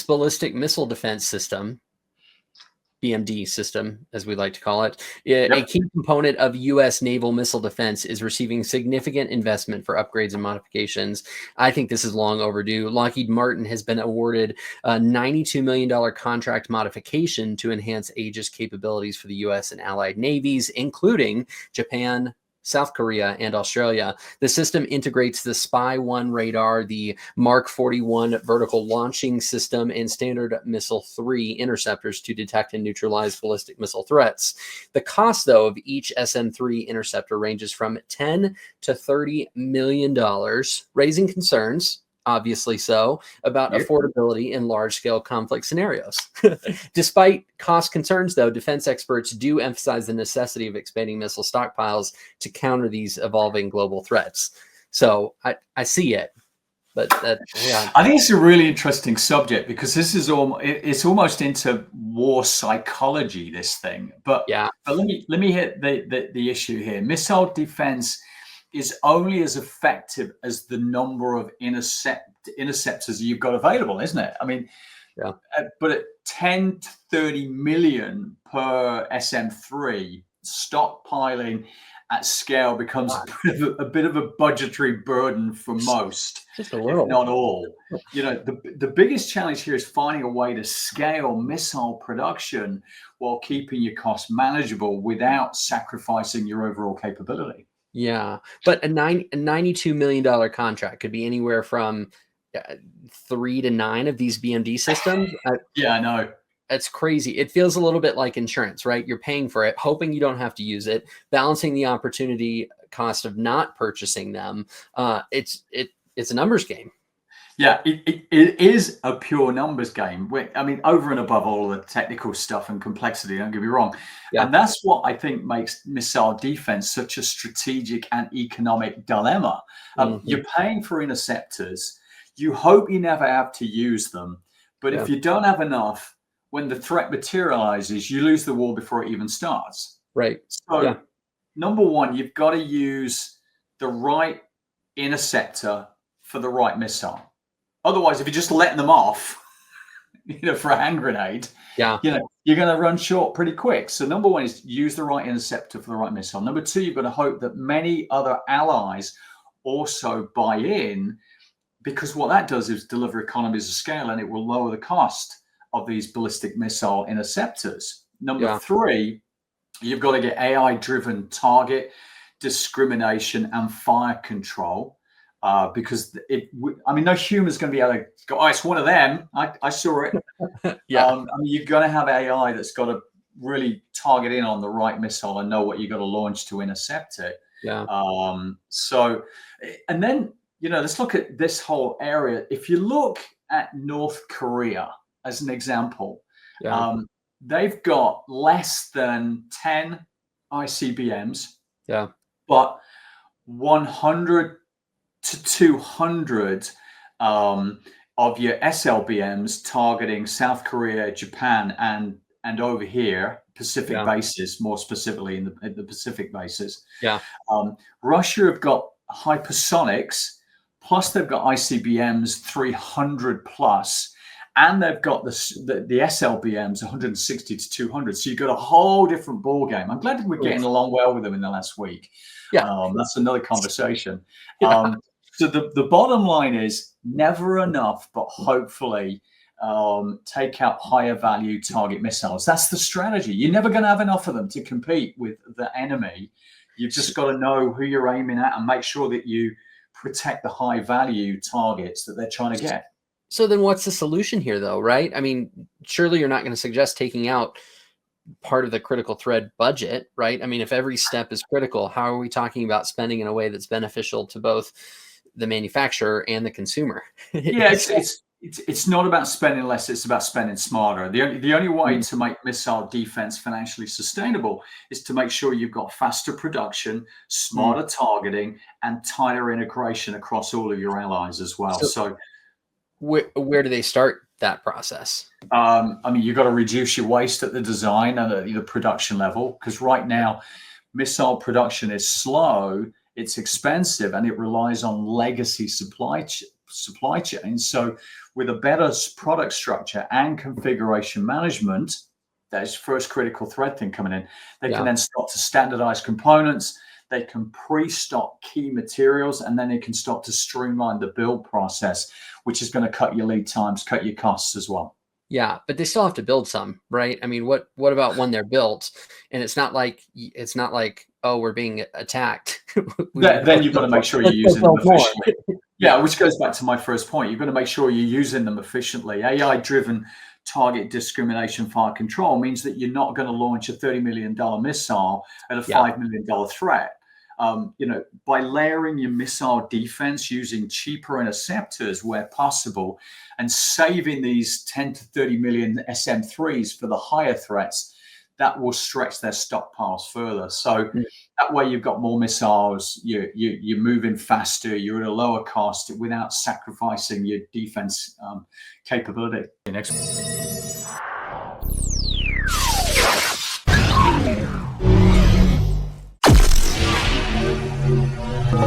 AEGIS Ballistic Missile Defense system, BMD system, as we like to call it, a key component of U.S. naval missile defense, is receiving significant investment for upgrades and modifications. I think this is long overdue. Lockheed Martin has been awarded a $92 million contract modification to enhance AEGIS capabilities for the U.S. and allied navies, including Japan, South Korea, and Australia. The system integrates the Spy-1 radar, the Mark 41 vertical launching system, and Standard Missile 3 interceptors to detect and neutralize ballistic missile threats. The cost, though, of each SM-3 interceptor ranges from $10 to $30 million, raising concerns, obviously so, about affordability in large-scale conflict scenarios. Despite cost concerns, though, defense experts do emphasize the necessity of expanding missile stockpiles to counter these evolving global threats. So I see it, but I think it's a really interesting subject because this is it's almost into war psychology, this thing. But let me hit the issue here. Missile defense is only as effective as the number of interceptors you've got available, isn't it? I mean, but at 10 to 30 million per SM3, stockpiling at scale becomes a bit of a budgetary burden for most, just a little, if not all. You know, the biggest challenge here is finding a way to scale missile production while keeping your costs manageable without sacrificing your overall capability. Yeah, but a $92 million contract could be anywhere from 3 to 9 of these BMD systems. I know. That's crazy. It feels a little bit like insurance, right? You're paying for it, hoping you don't have to use it, balancing the opportunity cost of not purchasing them. It's a numbers game. Yeah, it is a pure numbers game. I mean, over and above all of the technical stuff and complexity, don't get me wrong. And that's what I think makes missile defense such a strategic and economic dilemma. You're paying for interceptors. You hope you never have to use them. But if you don't have enough, when the threat materializes, you lose the war before it even starts. Right. So, number one, you've got to use the right interceptor for the right missile. Otherwise, if you're just letting them off, for a hand grenade, you're going to run short pretty quick. So number one is use the right interceptor for the right missile. Number two, you've got to hope that many other allies also buy in, because what that does is deliver economies of scale, and it will lower the cost of these ballistic missile interceptors. Number three, you've got to get AI-driven target discrimination and fire control. Because no human's going to be able to go, oh, it's one of them. I saw it. You're going to have AI that's got to really target in on the right missile and know what you've got to launch to intercept it. And then, let's look at this whole area. If you look at North Korea as an example, they've got less than 10 ICBMs, but 100 to 200 of your SLBMs targeting South Korea, Japan, and over here, Pacific bases, more specifically in the Pacific bases. Russia have got hypersonics, plus they've got ICBMs 300 plus, and they've got the SLBMs 160 to 200. So you've got a whole different ball game. I'm glad that we're getting along well with them in the last week. That's another conversation. So the bottom line is never enough, but hopefully take out higher value target missiles. That's the strategy. You're never going to have enough of them to compete with the enemy. You've just got to know who you're aiming at and make sure that you protect the high value targets that they're trying to get. So then what's the solution here, though, right? I mean, surely you're not going to suggest taking out part of the critical thread budget, right? I mean, if every step is critical, how are we talking about spending in a way that's beneficial to both the manufacturer and the consumer? It's not about spending less, it's about spending smarter. The only way to make missile defense financially sustainable is to make sure you've got faster production, smarter targeting, and tighter integration across all of your allies as well. So where do they start that process? You've got to reduce your waste at the design and at the production level, because right now missile production is slow, it's expensive, and it relies on legacy supply supply chains. So with a better product structure and configuration management, there's first critical threat thing coming in. They can then start to standardize components. They can pre-stock key materials, and then they can start to streamline the build process, which is going to cut your lead times, cut your costs as well. Yeah, but they still have to build some, right? I mean, what about when they're built and it's not like oh, we're being attacked. Then you've got to make sure you're using them efficiently. Yeah, which goes back to my first point. You've got to make sure you're using them efficiently. AI-driven target discrimination fire control means that you're not going to launch a $30 million missile at a $5 million threat. By layering your missile defense using cheaper interceptors where possible and saving these 10 to 30 million SM3s for the higher threats, that will stretch their stockpiles further. So that way you've got more missiles, you're moving faster, you're at a lower cost without sacrificing your defense capability. Next.